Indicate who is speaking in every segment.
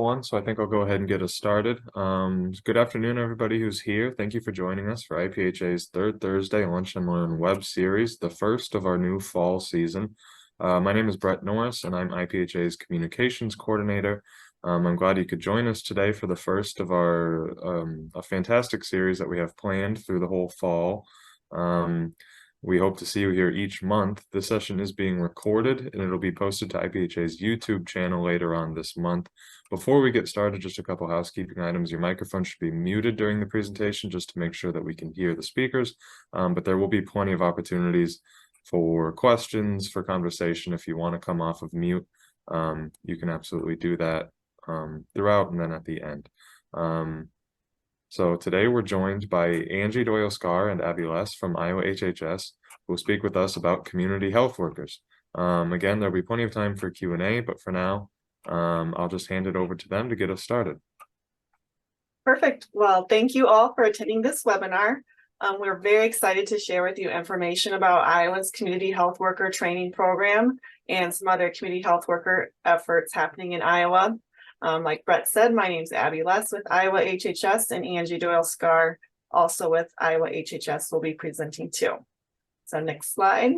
Speaker 1: one, so I think I'll go ahead and get us started. Good afternoon, everybody who's here. Thank you for joining us for IPHA's third Thursday Lunch and Learn web series, the first of our new fall season. My name is Brett Norris, and I'm IPHA's Communications Coordinator. I'm glad you could join us today for the first of our a fantastic series that we have planned through the whole fall. We hope to see you here each month. This session is being recorded and it'll be posted to IPHA's YouTube channel later on this month. Before we get started, just a couple housekeeping items. Your microphone should be muted during the presentation just to make sure that we can hear the speakers, but there will be plenty of opportunities for questions, for conversation. If you want to come off of mute, you can absolutely do that throughout and then at the end. So today we're joined by Angie, Doyle and Abby Less from Iowa HHS, who will speak with us about community health workers. Again, there'll be plenty of time for Q&A, but for now, I'll just hand it over to them to get us started.
Speaker 2: Perfect. Well, thank you all for attending this webinar. We're very excited to share with you information about Iowa's Community Health Worker Training Program and some other community health worker efforts happening in Iowa. Like Brett said, my name is Abby Less with Iowa HHS, and Angie Doyle also with Iowa HHS will be presenting too. So next slide.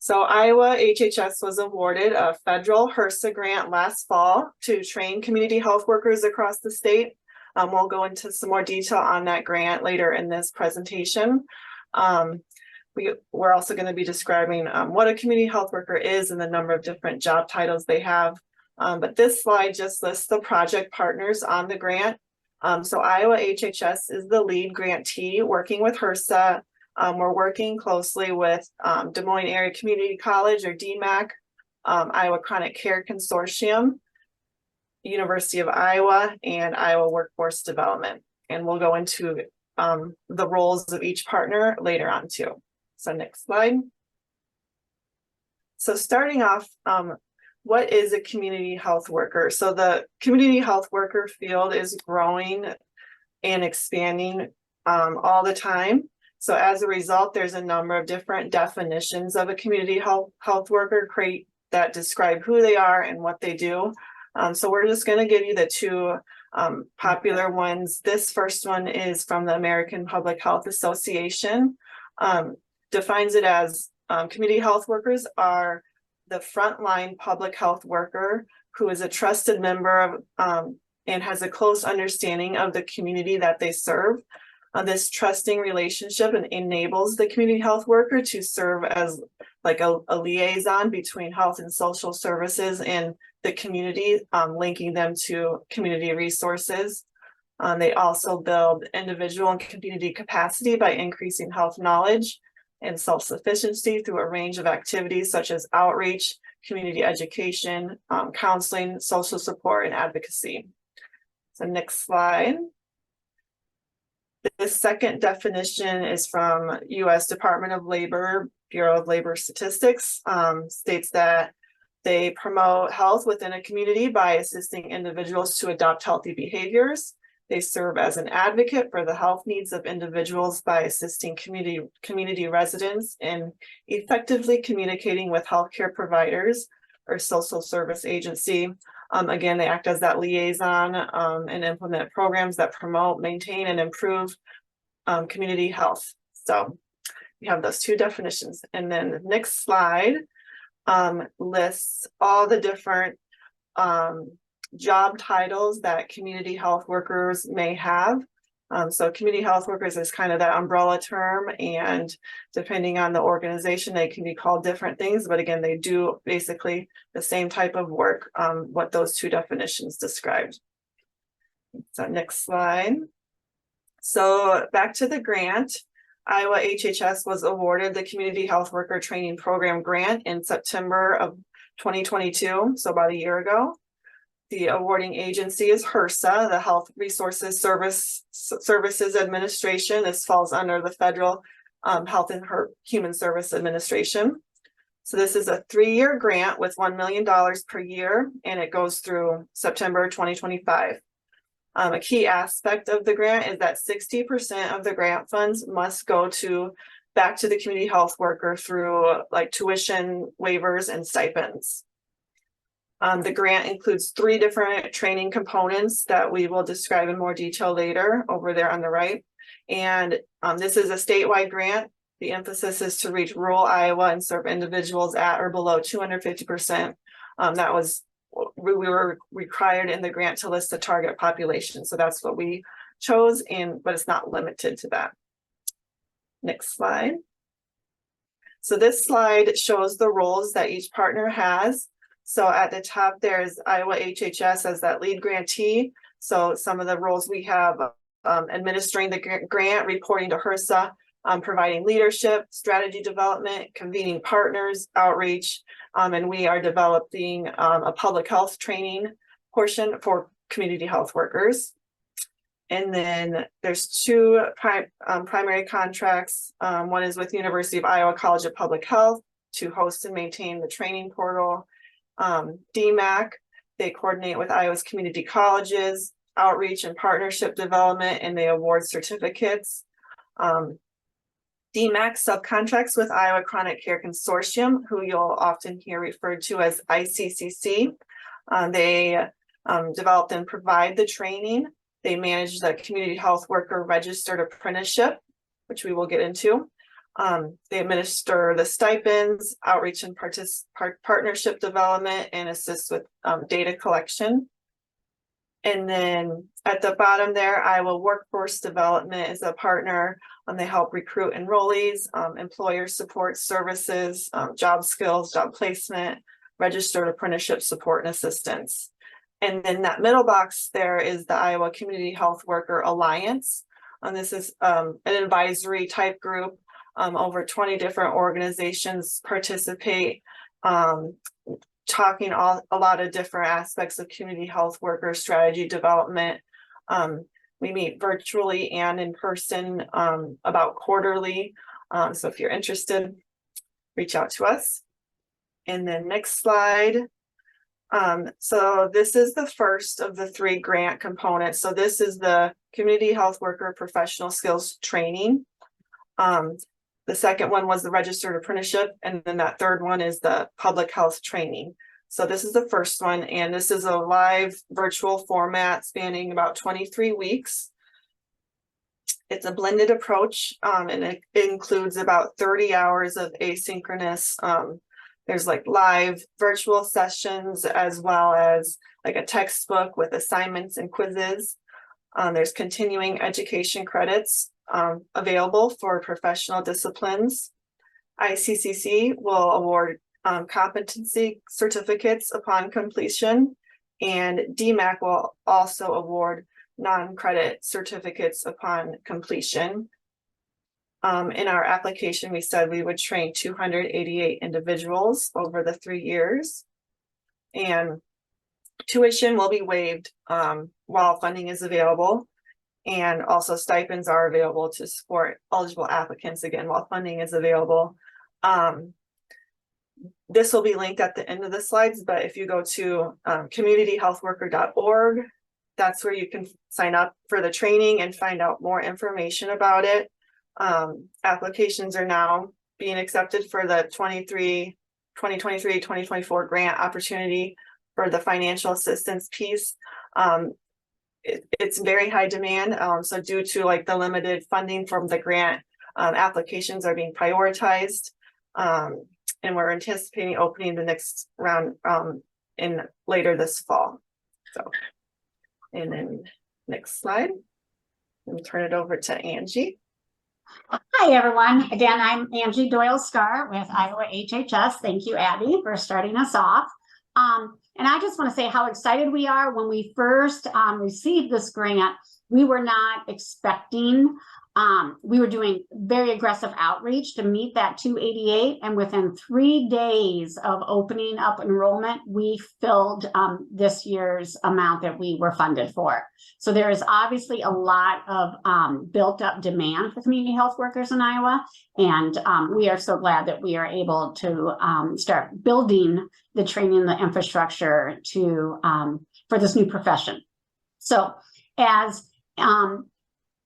Speaker 2: So Iowa HHS was awarded a federal HRSA grant last fall to train community health workers across the state. We'll go into some more detail on that grant later in this presentation. We're also going to be describing what a community health worker is and the number of different job titles they have. But this slide just lists the project partners on the grant. So Iowa HHS is the lead grantee working with HRSA. We're working closely with Des Moines Area Community College, or DMAC, Iowa Chronic Care Consortium, University of Iowa, and Iowa Workforce Development. And we'll go into the roles of each partner later on too. So next slide. So starting off, what is a community health worker? So the community health worker field is growing and expanding all the time. So as a result, there's a number of different definitions of a community health worker that describe who they are and what they do. So we're just going to give you the two popular ones. This first one is from the American Public Health Association. Defines it as community health workers are the frontline public health worker who is a trusted member of and has a close understanding of the community that they serve. This trusting relationship enables the community health worker to serve as like a liaison between health and social services and the community, linking them to community resources. They also build individual and community capacity by increasing health knowledge and self-sufficiency through a range of activities such as outreach, community education, counseling, social support, and advocacy. So next slide. The second definition is from U.S. Department of Labor, Bureau of Labor Statistics, states that they promote health within a community by assisting individuals to adopt healthy behaviors. They serve as an advocate for the health needs of individuals by assisting community residents in effectively communicating with healthcare providers or social service agency. Again, they act as that liaison and implement programs that promote, maintain, and improve community health. So you have those two definitions. And then the next slide lists all the different job titles that community health workers may have. So community health workers is kind of that umbrella term, and depending on the organization, they can be called different things, but again, they do basically the same type of work, what those two definitions described. So next slide. So back to the grant. Iowa HHS was awarded the Community Health Worker Training Program grant in September of 2022, so about a year ago. The awarding agency is HRSA, the Health Resources Services Administration. This falls under the Federal Health and Human Service Administration. So this is a 3-year grant with $1 million per year, and it goes through September 2025. A key aspect of the grant is that 60% of the grant funds must go back to the community health worker through like tuition waivers and stipends. The grant includes 3 different training components that we will describe in more detail later over there on the right. And this is a statewide grant. The emphasis is to reach rural Iowa and serve individuals at or below 250%. That was, we were required in the grant to list the target population. So that's what we chose, but it's not limited to that. Next slide. So this slide shows the roles that each partner has. So at the top, there's Iowa HHS as that lead grantee. So some of the roles we have, administering the grant, reporting to HRSA, providing leadership, strategy development, convening partners, outreach, and we are developing a public health training portion for community health workers. And then there's 2 primary contracts. One is with University of Iowa College of Public Health to host and maintain the training portal. DMAC, they coordinate with Iowa's community colleges, outreach and partnership development, and they award certificates. DMAC subcontracts with Iowa Chronic Care Consortium, who you'll often hear referred to as ICCC. They develop and provide the training. They manage the community health worker registered apprenticeship, which we will get into. They administer the stipends, outreach and partnership development, and assist with data collection. And then at the bottom there, Iowa Workforce Development is a partner. They help recruit enrollees, employer support services, job skills, job placement, registered apprenticeship support and assistance. And then that middle box there is the Iowa Community Health Worker Alliance. And this is an advisory type group. Over 20 different organizations participate, talking a lot of different aspects of community health worker strategy development. We meet virtually and in person about quarterly. So if you're interested, reach out to us. And then next slide. So this is the first of the 3 grant components. So this is the Community Health Worker Professional Skills Training. The second one was the registered apprenticeship, and then that third one is the public health training. So this is the first one, and this is a live virtual format spanning about 23 weeks. It's a blended approach, and it includes about 30 hours of asynchronous. There's like live virtual sessions as well as like a textbook with assignments and quizzes. There's continuing education credits available for professional disciplines. ICCC will award competency certificates upon completion, and DMAC will also award non-credit certificates upon completion. In our application, we said we would train 288 individuals over the 3 years, and tuition will be waived while funding is available. And also stipends are available to support eligible applicants again while funding is available. This will be linked at the end of the slides, but if you go to communityhealthworker.org, that's where you can sign up for the training and find out more information about it. Applications are now being accepted for the 2023-2024 grant opportunity for the financial assistance piece. It's very high demand. So due to like the limited funding from the grant, applications are being prioritized. And we're anticipating opening the next round in later this fall. So, and then next slide. Let me turn it over to Angie.
Speaker 3: Hi, everyone. Again, I'm Angie Doyle with Iowa HHS. Thank you, Abby, for starting us off. And I just want to say how excited we are. When we first received this grant, we were not expecting, we were doing very aggressive outreach to meet that 288. And within 3 days of opening up enrollment, we filled this year's amount that we were funded for. So there is obviously a lot of built up demand for community health workers in Iowa. And we are so glad that we are able to start building the training, the infrastructure to for this new profession. So as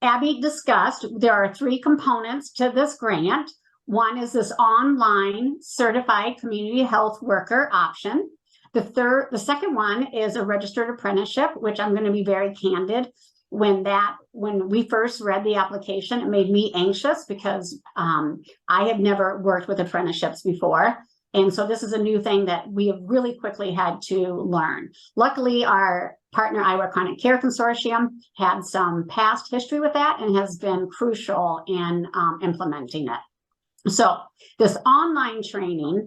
Speaker 3: Abby discussed, there are 3 components to this grant. One is this online certified community health worker option. The second one is a registered apprenticeship, which I'm going to be very candid. When we first read the application, it made me anxious because I had never worked with apprenticeships before. And so this is a new thing that we have really quickly had to learn. Luckily, our partner, Iowa Chronic Care Consortium, had some past history with that and has been crucial in implementing it. So this online training,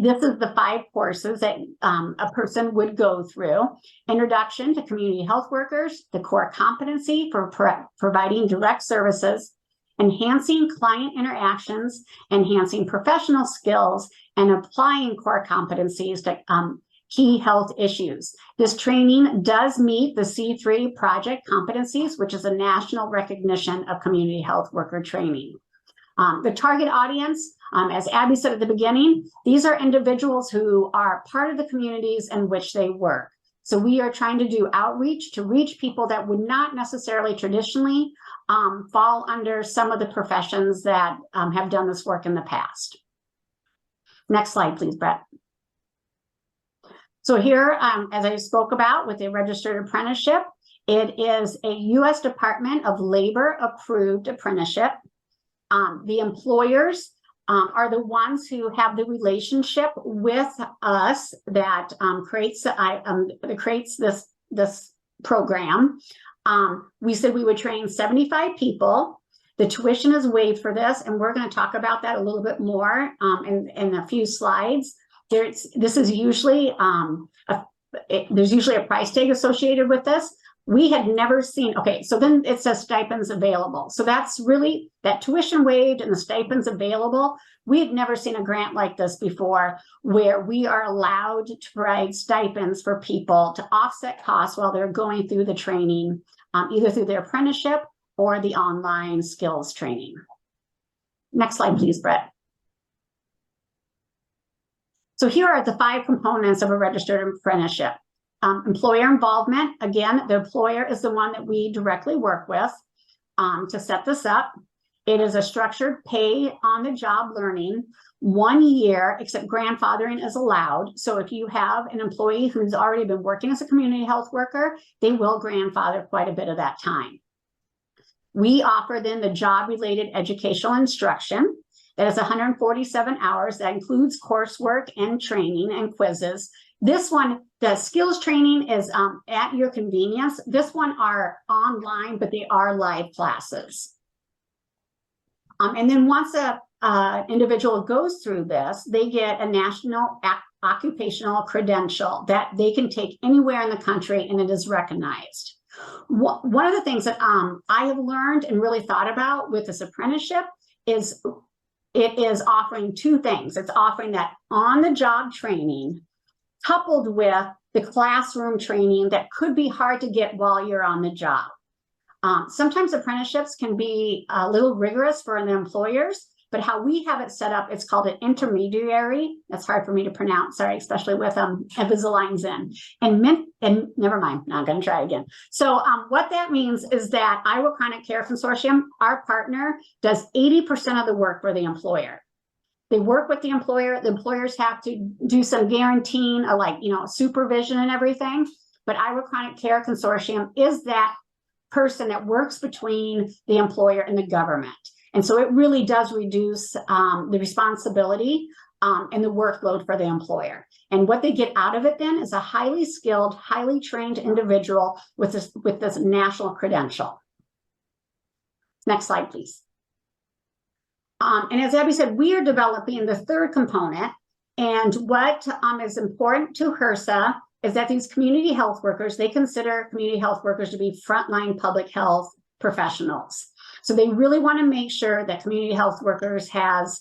Speaker 3: this is the 5 courses that a person would go through. Introduction to community health workers, the core competency for providing direct services, enhancing client interactions, enhancing professional skills, and applying core competencies to key health issues. This training does meet the C3 project competencies, which is a national recognition of community health worker training. The target audience, as Abby said at the beginning, these are individuals who are part of the communities in which they work. So we are trying to do outreach to reach people that would not necessarily traditionally fall under some of the professions that have done this work in the past. Next slide, please, Brett. So here, as I spoke about with a registered apprenticeship, it is a U.S. Department of Labor approved apprenticeship. The employers are the ones who have the relationship with us that creates this program. We said we would train 75 people. The tuition is waived for this, and we're going to talk about that a little bit more in a few slides. This is usually there's usually a price tag associated with this. We had never seen, okay, so then it says stipends available. So that's really that tuition waived and the stipends available. We had never seen a grant like this before, where we are allowed to provide stipends for people to offset costs while they're going through the training, either through their apprenticeship or the online skills training. Next slide, please, Brett. So here are the 5 components of a registered apprenticeship. Employer involvement, again, the employer is the one that we directly work with to set this up. It is a structured pay on the job learning, 1 year, except grandfathering is allowed. So if you have an employee who's already been working as a community health worker, they will grandfather quite a bit of that time. We offer then the job-related educational instruction. That is 147 hours. That includes coursework and training and quizzes. This one, the skills training is at your convenience. This one are online, but they are live classes. And then once a individual goes through this, they get a national occupational credential that they can take anywhere in the country, and it is recognized. One of the things that I have learned and really thought about with this apprenticeship is it is offering 2 things. It's offering that on-the-job training coupled with the classroom training that could be hard to get while you're on the job. Sometimes apprenticeships can be a little rigorous for the employers, but how we have it set up, it's called an intermediary. That's hard for me to pronounce, sorry, especially with Invisaligns in. And never mind, not going to try again. So what that means is that Iowa Chronic Care Consortium, our partner, does 80% of the work for the employer. They work with the employer. The employers have to do some guaranteeing, like, supervision and everything. But Iowa Chronic Care Consortium is that person that works between the employer and the government. And so it really does reduce the responsibility and the workload for the employer. And what they get out of it then is a highly skilled, highly trained individual with this national credential. Next slide, please. And as Abby said, we are developing the 3rd component. And what is important to HRSA is that these community health workers, they consider community health workers to be frontline public health professionals. So they really want to make sure that community health workers has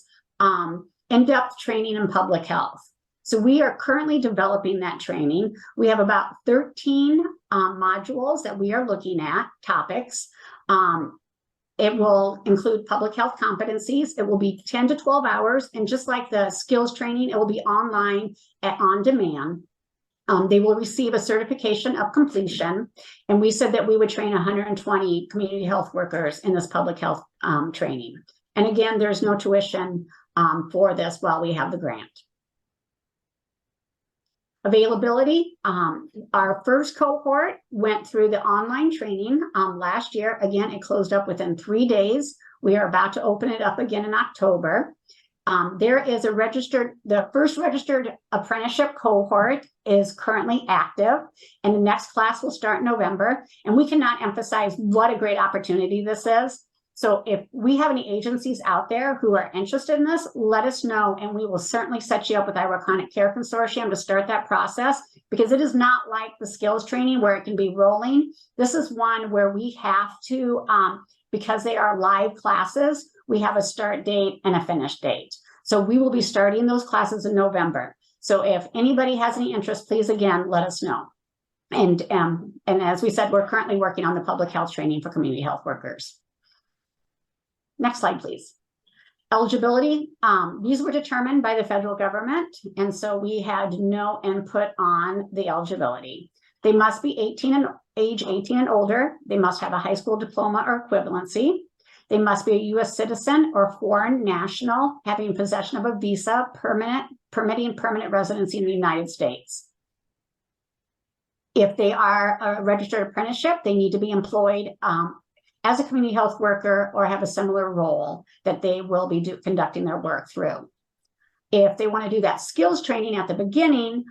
Speaker 3: in-depth training in public health. So we are currently developing that training. We have about 13 modules that we are looking at, topics. It will include public health competencies. It will be 10 to 12 hours. And just like the skills training, it will be online on demand. They will receive a certification of completion. And we said that we would train 120 community health workers in this public health training. And again, there's no tuition for this while we have the grant. Availability, our first cohort went through the online training last year. Again, it closed up within 3 days. We are about to open it up again in October. There is the first registered apprenticeship cohort is currently active, and the next class will start in November. And we cannot emphasize what a great opportunity this is. So if we have any agencies out there who are interested in this, let us know, and we will certainly set you up with Iowa Chronic Care Consortium to start that process, because it is not like the skills training where it can be rolling. This is one where we have to, because they are live classes, we have a start date and a finish date. So we will be starting those classes in November. So if anybody has any interest, please, again, let us know. And as we said, we're currently working on the public health training for community health workers. Next slide, please. Eligibility, these were determined by the federal government, and so we had no input on the eligibility. They must be age 18 and older. They must have a high school diploma or equivalency. They must be a U.S. citizen or foreign national having possession of a visa permitting permanent residency in the United States. If they are a registered apprenticeship, they need to be employed as a community health worker or have a similar role that they will be conducting their work through. If they want to do that skills training at the beginning,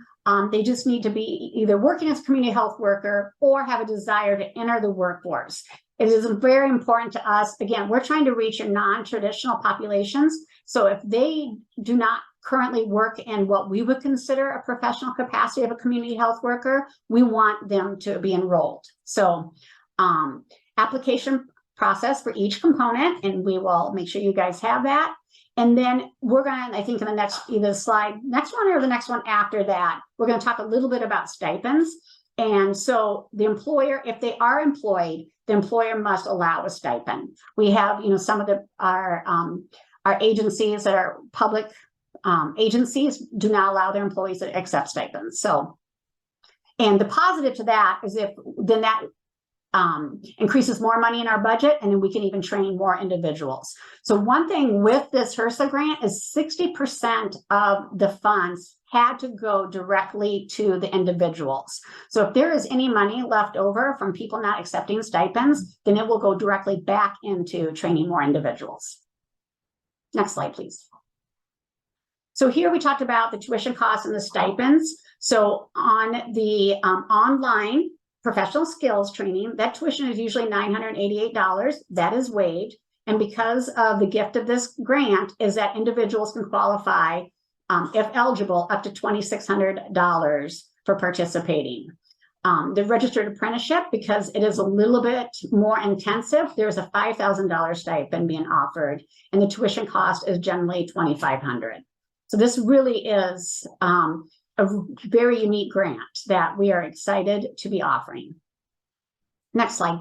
Speaker 3: they just need to be either working as a community health worker or have a desire to enter the workforce. It is very important to us. Again, we're trying to reach your non-traditional populations. So if they do not currently work in what we would consider a professional capacity of a community health worker, we want them to be enrolled. So application process for each component, and we will make sure you guys have that. And then we're going to, I think in the next, either slide, next one or the next one after that, we're going to talk a little bit about stipends. And so the employer, if they are employed, the employer must allow a stipend. We have, some of our agencies that are public agencies do not allow their employees to accept stipends. So, and the positive to that is then that increases more money in our budget, and then we can even train more individuals. So one thing with this HRSA grant is 60% of the funds had to go directly to the individuals. So if there is any money left over from people not accepting stipends, then it will go directly back into training more individuals. Next slide, please. So here we talked about the tuition costs and the stipends. So on the online professional skills training, that tuition is usually $988. That is waived. And because of the gift of this grant is that individuals can qualify, if eligible, up to $2,600 for participating. The registered apprenticeship, because it is a little bit more intensive, there's a $5,000 stipend being offered, and the tuition cost is generally $2,500. So this really is a very unique grant that we are excited to be offering. Next slide.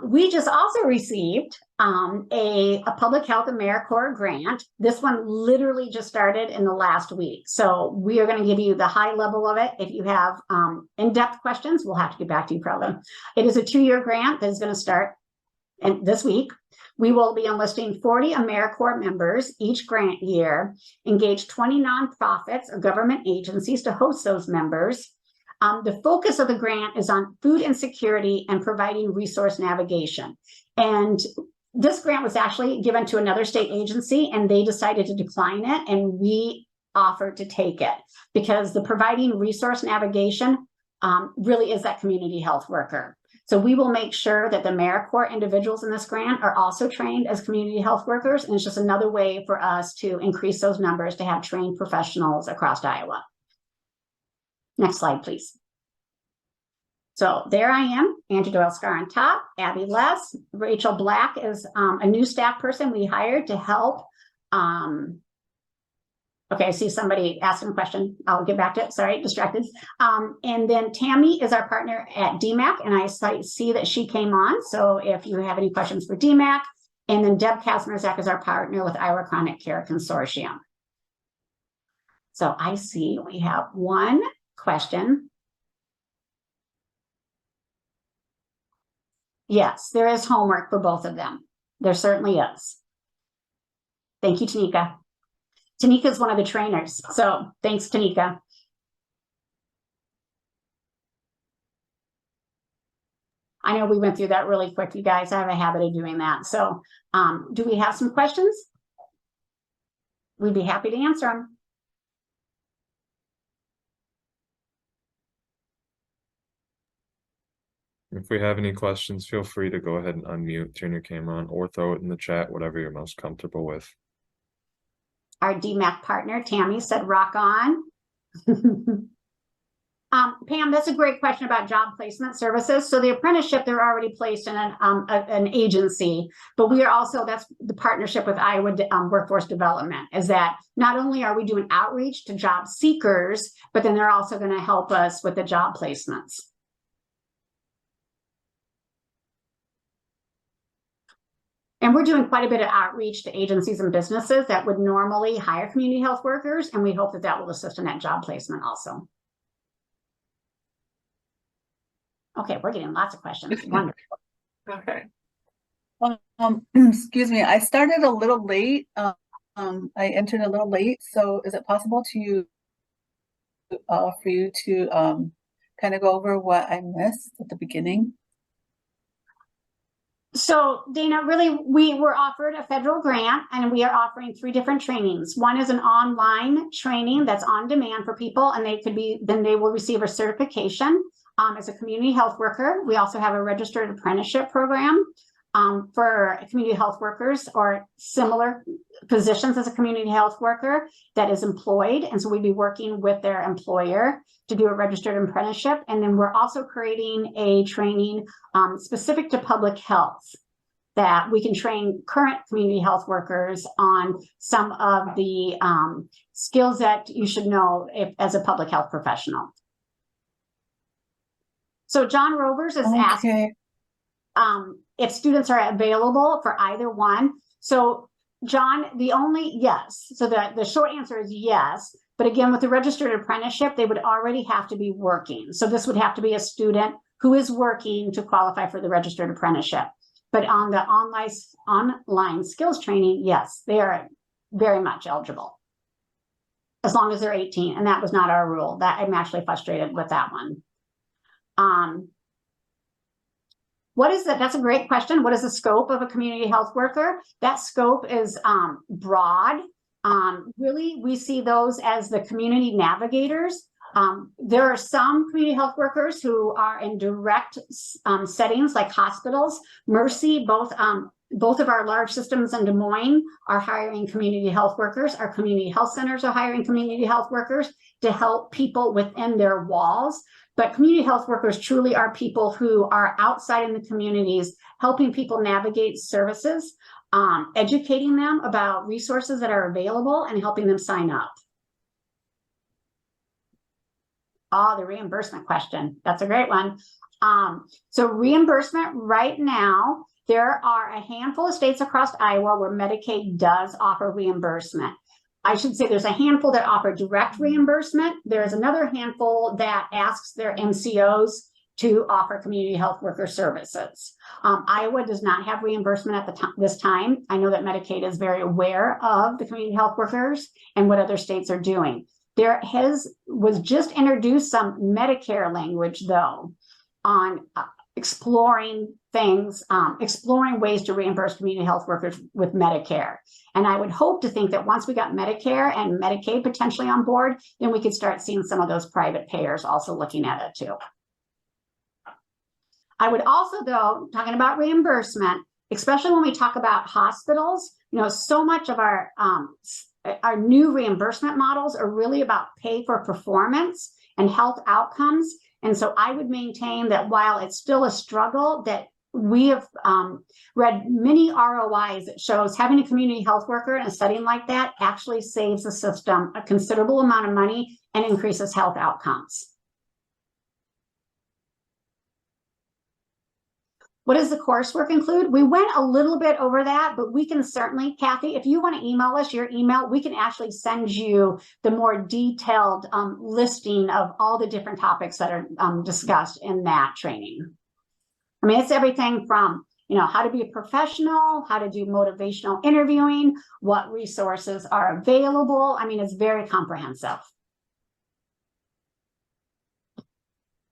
Speaker 3: We just also received a Public Health AmeriCorps grant. This one literally just started in the last week. So we are going to give you the high level of it. If you have in-depth questions, we'll have to get back to you probably. It is a 2-year grant that is going to start this week. We will be enlisting 40 AmeriCorps members each grant year, engage 20 nonprofits or government agencies to host those members. The focus of the grant is on food insecurity and providing resource navigation. And this grant was actually given to another state agency, and they decided to decline it, and we offered to take it because the providing resource navigation really is that community health worker. So we will make sure that the AmeriCorps individuals in this grant are also trained as community health workers, and it's just another way for us to increase those numbers to have trained professionals across Iowa. Next slide, please. So there I am, Angie Doyle Scar on top, Abby Less. Rachel Black is a new staff person we hired to help. Okay, I see somebody asking a question. I'll get back to it. Sorry, distracted. And then Tammy is our partner at DMAC, and I see that she came on. So if you have any questions for DMAC, and then Deb Kazmerzak is our partner with Iowa Chronic Care Consortium. So I see we have one question. Yes, there is homework for both of them. There certainly is. Thank you, Tanika. Tanika is one of the trainers. So thanks, Tanika. I know we went through that really quick, you guys. I have a habit of doing that. So do we have some questions? We'd be happy to answer them.
Speaker 1: If we have any questions, feel free to go ahead and unmute, turn your camera on, or throw it in the chat, whatever you're most comfortable with.
Speaker 3: Our DMAC partner, Tammy, said rock on. Pam, that's a great question about job placement services. So the apprenticeship, they're already placed in an agency, but we are also, that's the partnership with Iowa Workforce Development, is that not only are we doing outreach to job seekers, but then they're also going to help us with the job placements. And we're doing quite a bit of outreach to agencies and businesses that would normally hire community health workers, and we hope that that will assist in that job placement also. Okay, we're getting lots of questions. Wonderful.
Speaker 2: Okay.
Speaker 4: Excuse me, I started a little late. I entered a little late, so is it possible to for you to kind of go over what I missed at the beginning?
Speaker 3: So Dana, really, we were offered a federal grant and we are offering 3 different trainings. One is an online training that's on demand for people, and then they will receive a certification as a community health worker. We also have a registered apprenticeship program for community health workers or similar positions as a community health worker that is employed. And so we'd be working with their employer to do a registered apprenticeship. And then we're also creating a training specific to public health that we can train current community health workers on some of the skills that you should know as a public health professional. So John Rovers is asking if students are available for either one. So John, yes. So the short answer is yes. But again, with the registered apprenticeship, they would already have to be working. So this would have to be a student who is working to qualify for the registered apprenticeship. But on the online skills training, yes, they are very much eligible as long as they're 18. And that was not our rule. That I'm actually frustrated with that one. What is that? That's a great question. What is the scope of a community health worker? That scope is broad. Really, we see those as the community navigators. There are some community health workers who are in direct settings like hospitals. Mercy, both of our large systems in Des Moines are hiring community health workers. Our community health centers are hiring community health workers to help people within their walls. But community health workers truly are people who are outside in the communities, helping people navigate services, educating them about resources that are available, and helping them sign up. Oh, the reimbursement question. That's a great one. So reimbursement right now, there are a handful of states across Iowa where Medicaid does offer reimbursement. I should say there's a handful that offer direct reimbursement. There's another handful that asks their MCOs to offer community health worker services. Iowa does not have reimbursement at this time. I know that Medicaid is very aware of the community health workers and what other states are doing. There was just introduced some Medicare language, though, on exploring things, exploring ways to reimburse community health workers with Medicare. And I would hope to think that once we got Medicare and Medicaid potentially on board, then we could start seeing some of those private payers also looking at it too. I would also, though, talking about reimbursement, especially when we talk about hospitals, so much of our new reimbursement models are really about pay for performance and health outcomes. And so I would maintain that while it's still a struggle, that we have read many ROIs that shows having a community health worker in a setting like that actually saves the system a considerable amount of money and increases health outcomes. What does the coursework include? We went a little bit over that, but we can certainly, Kathy, if you want to email us your email, we can actually send you the more detailed listing of all the different topics that are discussed in that training. I mean, it's everything from you know, how to be a professional, how to do motivational interviewing, what resources are available. I mean, it's very comprehensive.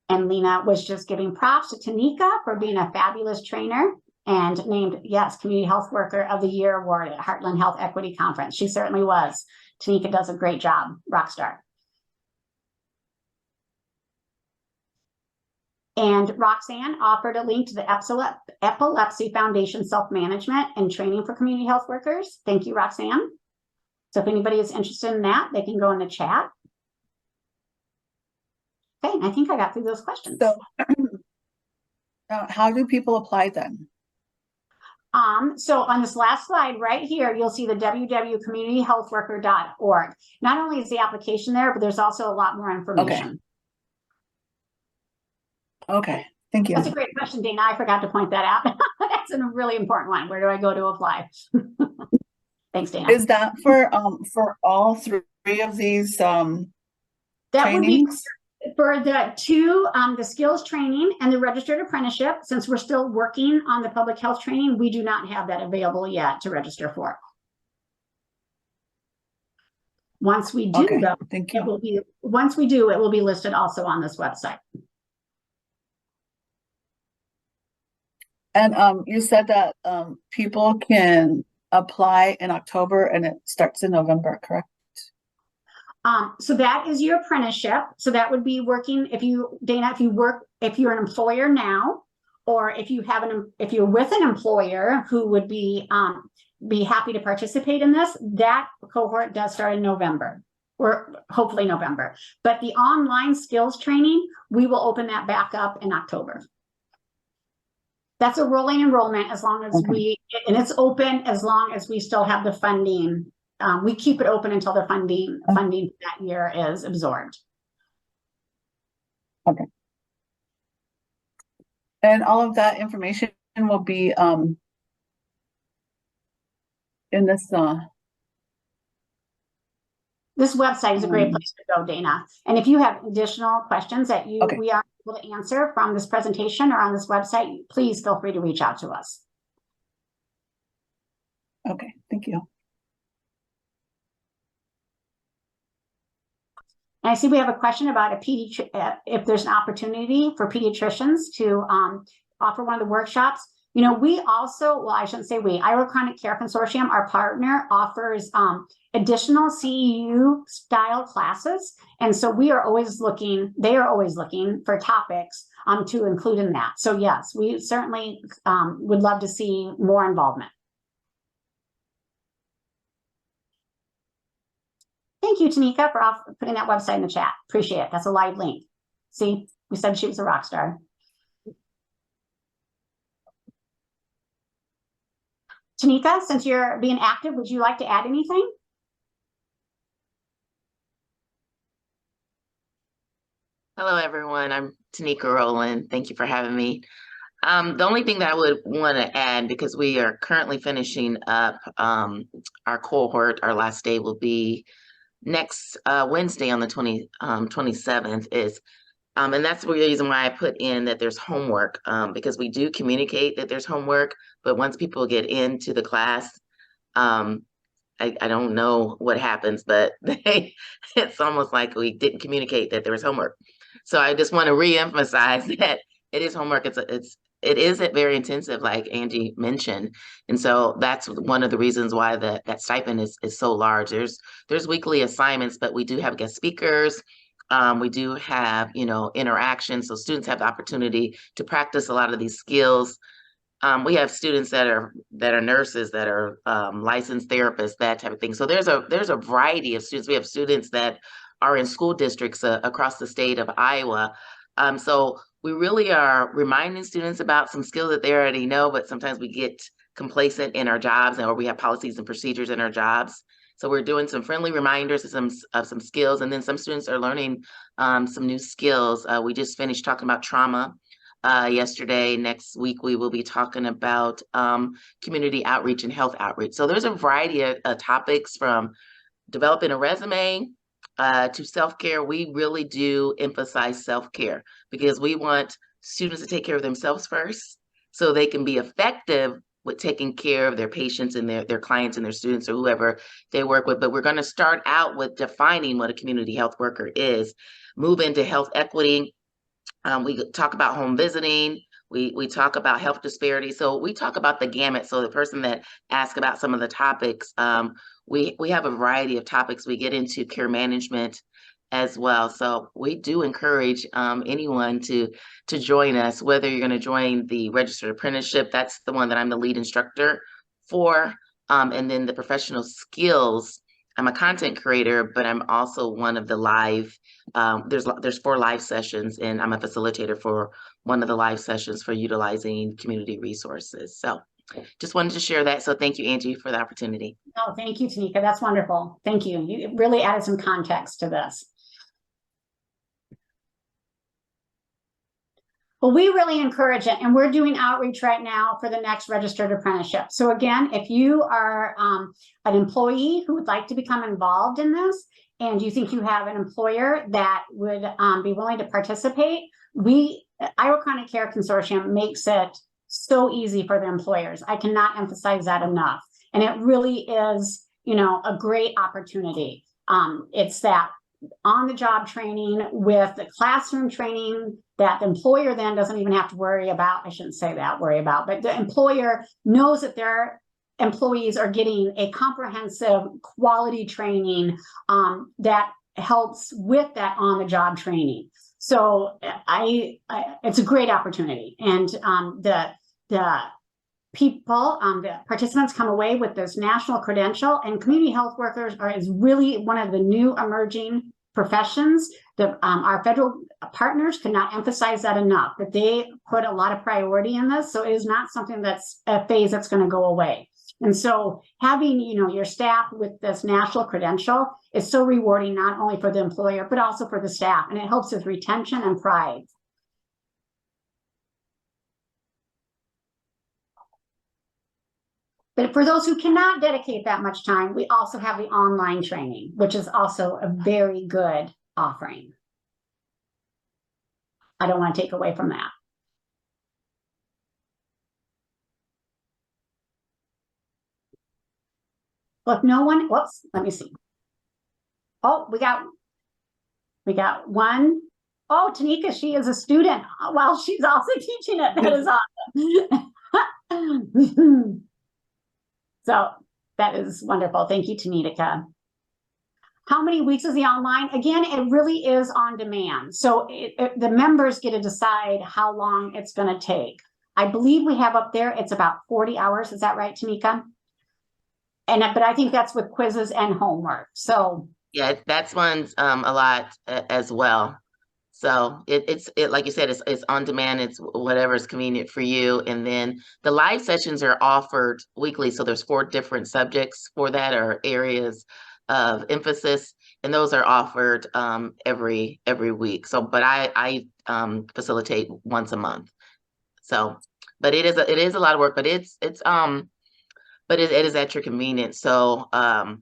Speaker 3: And Lena was just giving props to Tanika for being a fabulous trainer and named, yes, Community Health Worker of the Year award at Heartland Health Equity Conference. She certainly was. Tanika does a great job, rock star. And Roxanne offered a link to the Epilepsy Foundation Self-Management and Training for Community Health Workers. Thank you, Roxanne. So if anybody is interested in that, they can go in the chat. Okay, and I think I got through those questions.
Speaker 4: So how do people apply then?
Speaker 3: So on this last slide right here, you'll see the www.communityhealthworker.org. Not only is the application there, but there's also a lot more information.
Speaker 4: Okay, thank you.
Speaker 3: That's a great question, Dana. I forgot to point that out. That's a really important one. Where do I go to apply? Thanks, Dana.
Speaker 4: Is that for all three of these
Speaker 3: That
Speaker 4: trainings?
Speaker 3: would be for the two, the skills training and the registered apprenticeship. Since we're still working on the public health training, we do not have that available yet to register for. Once we do, though,
Speaker 4: thank
Speaker 3: it
Speaker 4: you.
Speaker 3: will be, once we do, it will be listed also on this website.
Speaker 4: And you said that people can apply in October and it starts in November, correct?
Speaker 3: So that is your apprenticeship. So that would be working if you, Dana, if you're an employer now, or if you have if you're with an employer who would be happy to participate in this, that cohort does start in November, or hopefully November. But the online skills training, we will open that back up in October. That's a rolling enrollment as long as and it's open as long as we still have the funding. We keep it open until the funding that year is absorbed.
Speaker 4: Okay. And all of that information will be in this
Speaker 3: This website is a great place to go, Dana. And if you have additional questions that we are able to answer from this presentation or on this website, please feel free to reach out to us.
Speaker 4: Okay, thank you.
Speaker 3: And I see we have a question about if there's an opportunity for pediatricians to offer one of the workshops. You know, we also, well, I shouldn't say we, Iowa Chronic Care Consortium, our partner, offers additional CEU style classes. And so we are always looking, they are always looking for topics to include in that. So yes, we certainly would love to see more involvement. Thank you, Tanika, for putting that website in the chat. Appreciate it. That's a live link. See, we said she was a rock star. Tanika, since you're being active, would you like to add anything?
Speaker 5: Hello, everyone. I'm Tanika Rowland. Thank you for having me. The only thing that I would want to add, because we are currently finishing up our cohort, our last day will be next Wednesday on the 27th is, and that's the reason why I put in that there's homework, because we do communicate that there's homework, but once people get into the class, I don't know what happens, but it's almost like we didn't communicate that there was homework. So I just want to reemphasize that it is homework. It is very intensive, like Angie mentioned. And so that's one of the reasons why that stipend is so large. There's weekly assignments, but we do have guest speakers. We do have, interaction. So students have the opportunity to practice a lot of these skills. We have students that are nurses, that are licensed therapists, that type of thing. So there's a variety of students. We have students that are in school districts across the state of Iowa. So we really are reminding students about some skills that they already know, but sometimes we get complacent in our jobs, or we have policies and procedures in our jobs. So we're doing some friendly reminders of some skills, and then some students are learning some new skills. We just finished talking about trauma yesterday. Next week, we will be talking about community outreach and health outreach. So there's a variety of topics, from developing a resume to self-care. We really do emphasize self-care because we want students to take care of themselves first, so they can be effective with taking care of their patients and their clients and their students or whoever they work with. But we're going to start out with defining what a community health worker is, move into health equity. We talk about home visiting. We talk about health disparities. So we talk about the gamut. So the person that asked about some of the topics, we have a variety of topics. We get into care management as well. So we do encourage anyone to join us, whether you're going to join the registered apprenticeship. That's the one that I'm the lead instructor for. And then the professional skills. I'm a content creator, but I'm also one of the live. There's 4 live sessions, and I'm a facilitator for one of the live sessions for utilizing community resources. So just wanted to share that. So thank you, Angie, for the opportunity.
Speaker 3: Oh, thank you, Tanika. That's wonderful. Thank you. You really added some context to this. Well, we really encourage it, and we're doing outreach right now for the next registered apprenticeship. So again, if you are an employee who would like to become involved in this, and you think you have an employer that would be willing to participate, Iowa Chronic Care Consortium makes it so easy for the employers. I cannot emphasize that enough. And it really is, a great opportunity. It's that on-the-job training with the classroom training that the employer then doesn't even have to worry about. I shouldn't say that, but the employer knows that their employees are getting a comprehensive quality training that helps with that on-the-job training. So it's a great opportunity. And the participants come away with this national credential, and community health workers is really one of the new emerging professions that our federal partners could not emphasize that enough, that they put a lot of priority in this. So it is not something that's a phase that's going to go away. And so having, your staff with this national credential is so rewarding, not only for the employer, but also for the staff. And it helps with retention and pride. But for those who cannot dedicate that much time, we also have the online training, which is also a very good offering. I don't want to take away from that. Well, if no one, whoops, let me see. Oh, we got one. Oh, Tanika, she is a student. Well, she's also teaching it. That is awesome. So that is wonderful. Thank you, Tanika. How many weeks is the online? Again, it really is on demand. So the members get to decide how long it's going to take. I believe we have up there, it's about 40 hours. Is that right, Tanika? But I think that's with quizzes and homework. So
Speaker 5: yeah, that's one's a lot as well. So it's like you said, it's on demand. It's whatever is convenient for you. And then the live sessions are offered weekly. So there's 4 different subjects for that, or areas of emphasis, and those are offered every week. So, but I facilitate once a month. So, but it is a lot of work. But but it is at your convenience. So,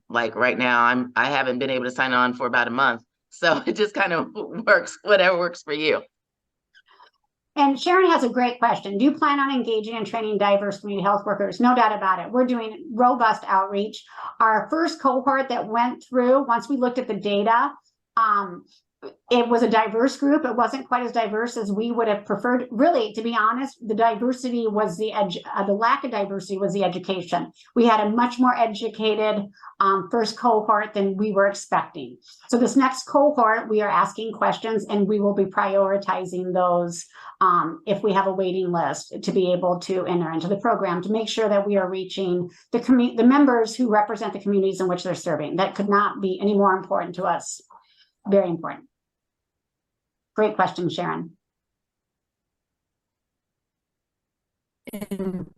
Speaker 5: like right now, I haven't been able to sign on for about a month. So it just kind of works, whatever works for you.
Speaker 3: And Sharon has a great question. Do you plan on engaging and training diverse community health workers? No doubt about it. We're doing robust outreach. Our first cohort that went through, once we looked at the data, it was a diverse group. It wasn't quite as diverse as we would have preferred. Really, to be honest, the diversity was the lack of diversity was the education. We had a much more educated first cohort than we were expecting. So this next cohort, we are asking questions, and we will be prioritizing those if we have a waiting list to be able to enter into the program, to make sure that we are reaching the members who represent the communities in which they're serving. That could not be any more important to us. Very important. Great question, Sharon.
Speaker 6: And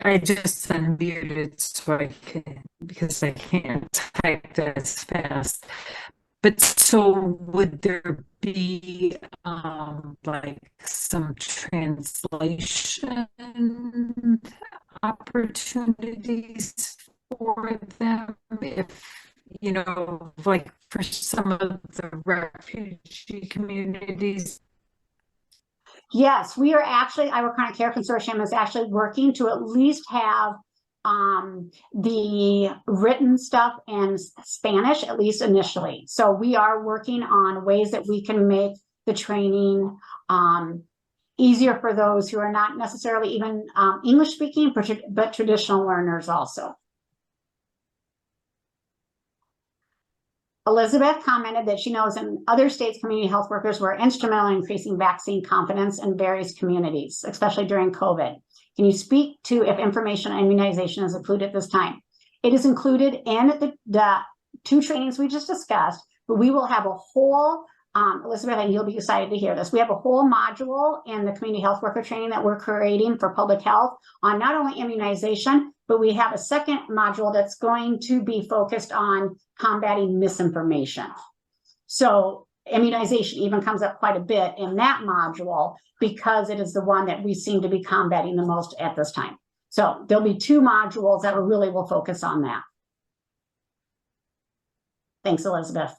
Speaker 6: I just unmuted so I can, because I can't type that as fast. But so would there be like some translation opportunities for them, if like for some of the refugee communities?
Speaker 3: Yes, we are actually, Iowa Chronic Care Consortium is actually working to at least have the written stuff in Spanish, at least initially. So we are working on ways that we can make the training easier for those who are not necessarily even English speaking, but traditional learners also. Elizabeth commented that she knows in other states, community health workers were instrumental in increasing vaccine confidence in various communities, especially during COVID. Can you speak to if information on immunization is included at this time? It is included in the 2 trainings we just discussed, but we will have a whole, Elizabeth, and you'll be excited to hear this. We have a whole module in the community health worker training that we're creating for public health on not only immunization, but we have a second module that's going to be focused on combating misinformation. So immunization even comes up quite a bit in that module because it is the one that we seem to be combating the most at this time. So there'll be 2 modules that really will focus on that. Thanks, Elizabeth.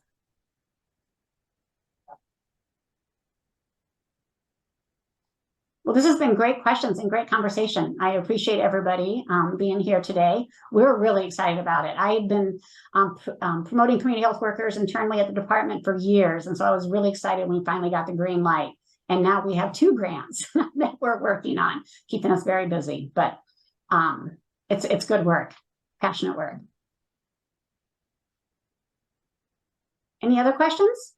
Speaker 3: Well, this has been great questions and great conversation. I appreciate everybody being here today. We're really excited about it. I had been promoting community health workers internally at the department for years. And so I was really excited when we finally got the green light. And now we have 2 grants that we're working on, keeping us very busy. But it's good work, passionate work. Any other questions?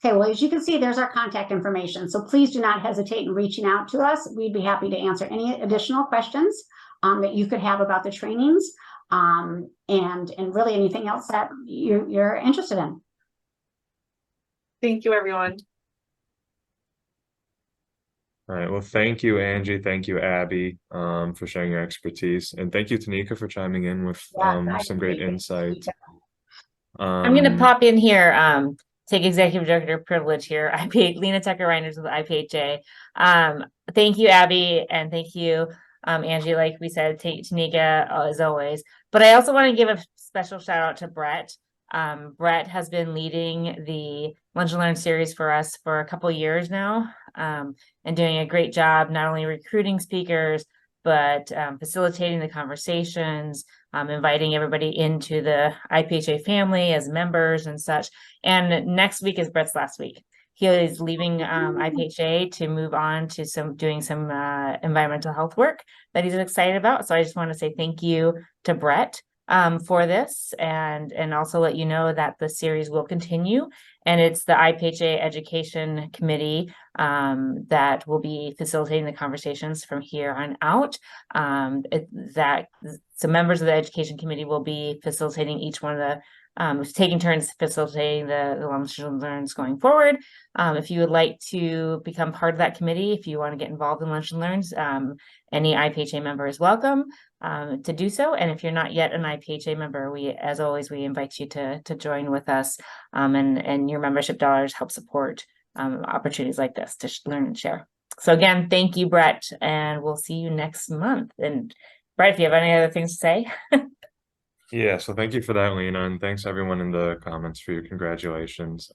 Speaker 3: Okay, well, as you can see, there's our contact information. So please do not hesitate in reaching out to us. We'd be happy to answer any additional questions that you could have about the trainings and really anything else that you're interested in.
Speaker 2: Thank you, everyone.
Speaker 1: All right. Well, thank you, Angie. Thank you, Abby, for sharing your expertise. And thank you, Tanika, for chiming in with some great insights.
Speaker 7: I'm going to pop in here, take executive director privilege here. Lena Tucker-Reiners with IPHA. Thank you, Abby, and thank you, Angie, like we said, Tanika, as always. But I also want to give a special shout out to Brett. Brett has been leading the Lunch and Learn series for us for a couple years now, and doing a great job, not only recruiting speakers, but facilitating the conversations, inviting everybody into the IPHA family as members and such. And next week is Brett's last week. He is leaving IPHA to move on to doing some environmental health work that he's excited about. So I just want to say thank you to Brett for this, and also let you know that the series will continue, and it's the IPHA Education Committee that will be facilitating the conversations from here on out. So members of the Education Committee will be facilitating each one of the taking turns facilitating the Lunch and Learns going forward. If you would like to become part of that committee, if you want to get involved in Lunch and Learns, any IPHA member is welcome to do so. And if you're not yet an IPHA member, as always, we invite you to join with us, and your membership dollars help support opportunities like this to learn and share. So again, thank you, Brett, and we'll see you next month. And Brett, if you have any other things to say.
Speaker 1: Yeah, so thank you for that, Lena, and thanks everyone in the comments for your congratulations.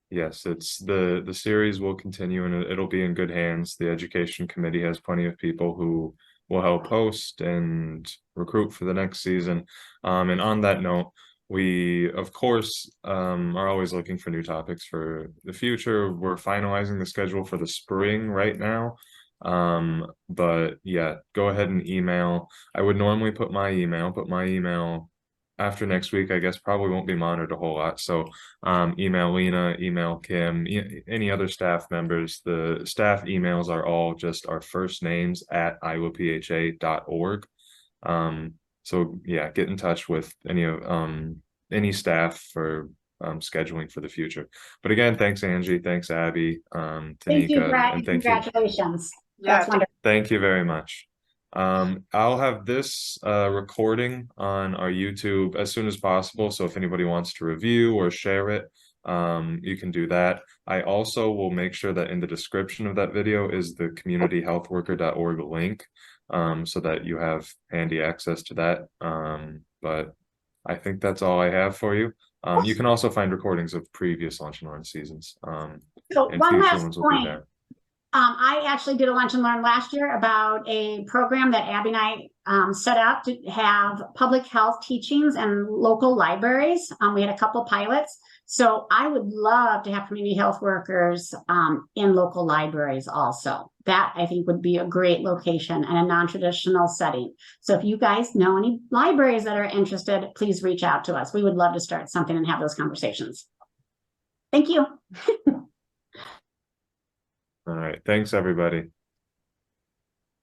Speaker 1: Yes, it's the series will continue, and it'll be in good hands. The Education Committee has plenty of people who will help host and recruit for the next season. And on that note, we of course are always looking for new topics for the future. We're finalizing the schedule for the spring right now. But yeah, go ahead and email. I would normally put my email, but my email after next week, I guess, probably won't be monitored a whole lot. So email Lena, email Kim, any other staff members. The staff emails are all just our first names at iowapha.org. So yeah, get in touch with any staff for scheduling for the future. But again, thanks Angie, thanks Abby, Tanika,
Speaker 3: Thank you, Brett, and
Speaker 1: thank
Speaker 3: congratulations.
Speaker 2: Yeah,
Speaker 3: That's wonderful.
Speaker 1: Thank you very much. I'll have this recording on our YouTube as soon as possible. So if anybody wants to review or share it, you can do that. I also will make sure that in the description of that video is the communityhealthworker.org link, so that you have handy access to that. But I think that's all I have for you. You can also find recordings of previous Lunch and Learn seasons.
Speaker 3: So
Speaker 1: and
Speaker 3: one
Speaker 1: future
Speaker 3: last
Speaker 1: ones will be
Speaker 3: point.
Speaker 1: there.
Speaker 3: I actually did a lunch and learn last year about a program that Abby and I set up to have public health teachings in local libraries. We had a couple pilots. So I would love to have community health workers in local libraries also. That I think would be a great location and a non-traditional setting. So if you guys know any libraries that are interested, please reach out to us. We would love to start something and have those conversations. Thank you.
Speaker 1: All right. Thanks, everybody.